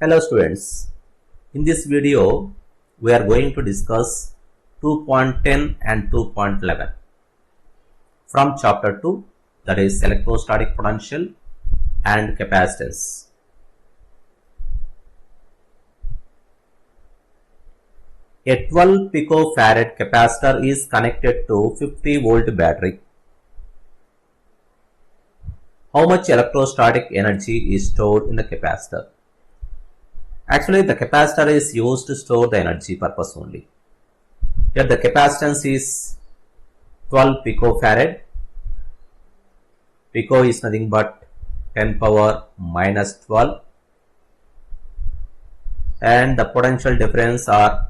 Hello students, in this video we are going to discuss 2.10 and 2.11 from chapter 2, that is electrostatic potential and capacitance. A 12 picofarad capacitor is connected to 50 volt battery. How much electrostatic energy is stored in the capacitor? Actually, the capacitor is used to store the energy purpose only. Here the capacitance is 12 picofarad. Pico is nothing but 10 power minus 12, and the potential difference are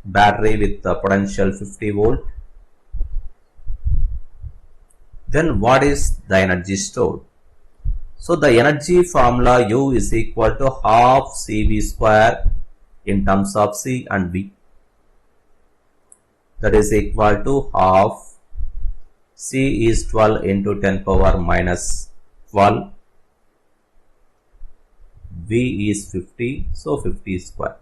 battery with the potential 50 volt. Then what is the energy stored? So the energy formula U is equal to half CV square in terms of C and V. That is equal to half C is 12 into 10 power minus 12. V is 50, so 50 square.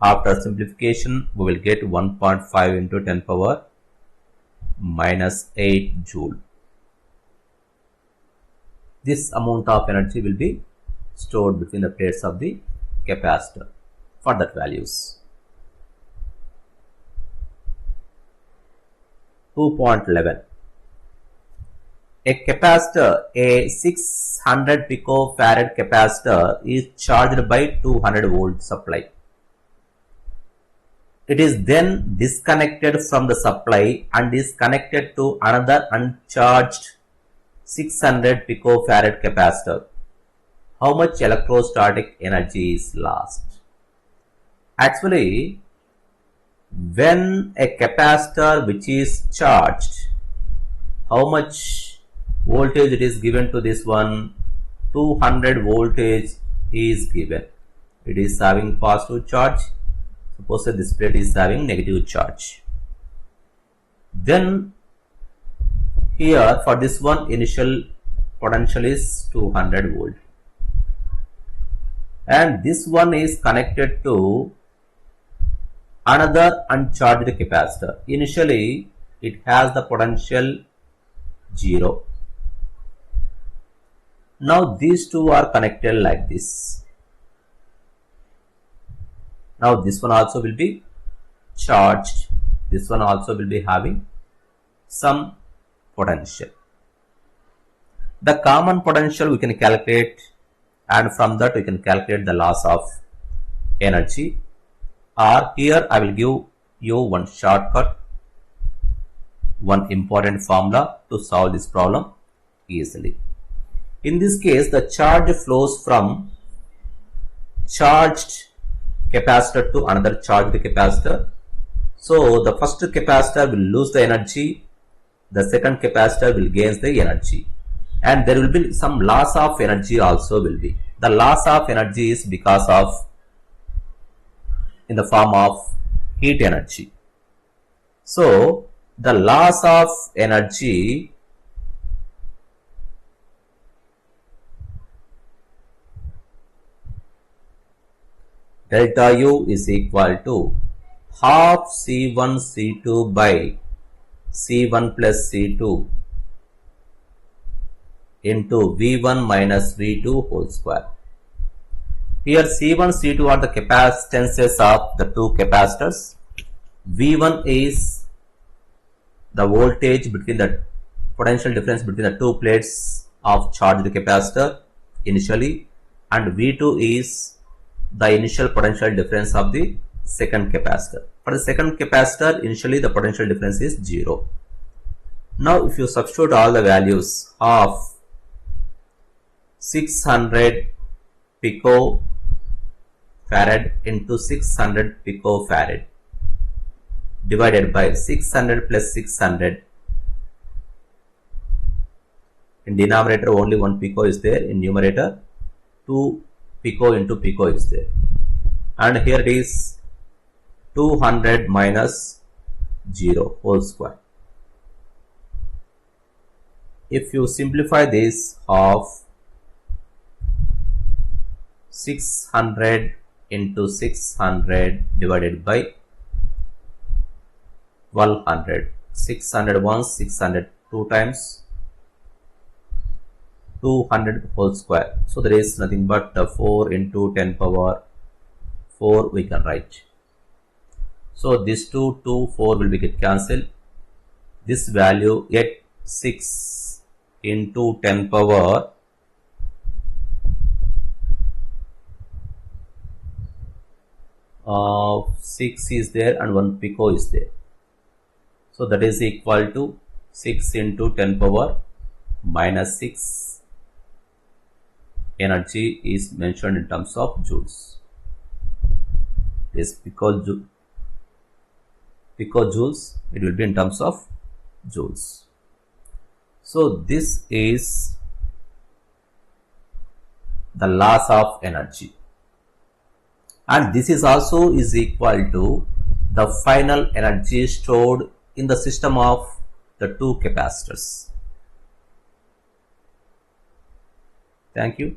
After simplification, we will get 1.5 into 10 power minus 8 joule. This amount of energy will be stored between the plates of the capacitor for that values. 2.11. A capacitor, a 600 picofarad capacitor is charged by 200 volt supply. It is then disconnected from the supply and is connected to another uncharged 600 picofarad capacitor. How much electrostatic energy is lost? Actually, when a capacitor which is charged, how much voltage it is given to this one? 200 voltage is given. It is having positive charge. Suppose that this plate is having negative charge. Then here for this one, initial potential is 200 volt, and this one is connected to another uncharged capacitor. Initially it has the potential 0. Now these two are connected like this. Now this one also will be charged. This one also will be having some potential. The common potential we can calculate, and from that we can calculate the loss of energy. Or here I will give you one shortcut, one important formula to solve this problem easily. In this case, the charge flows from charged capacitor to another charged capacitor. So the first capacitor will lose the energy, the second capacitor will gain the energy, and there will be some loss of energy also will be. The loss of energy is because of in the form of heat energy. So the loss of energy delta U is equal to half C1 C2 by C1 plus C2 into V1 minus V2 whole square. Here C1 C2 are the capacitances of the two capacitors. V1 is the voltage between the potential difference between the two plates of charged capacitor initially, and V2 is the initial potential difference of the second capacitor. For the second capacitor, initially the potential difference is 0. Now if you substitute all the values of 600 picofarad into 600 picofarad divided by 600 plus 600, in denominator only 1 pico is there, in numerator 2 pico into pico is there, and here it is 200 minus 0 whole square. If you simplify this, half 600 into 600 divided by 1200. 600 once, 600 two times, 200 whole square. So there is nothing but 4 into 10 power 4 we can write. So this 2, 4 will be get cancelled. This value at 6 into 10 power 6 is there and 1 pico is there. So that is equal to 6 into 10 power minus 6. Energy is mentioned in terms of joules. This picojoules, it will be in terms of joules. So this is the loss of energy, and this is also is equal to the final energy stored in the system of the two capacitors. Thank you.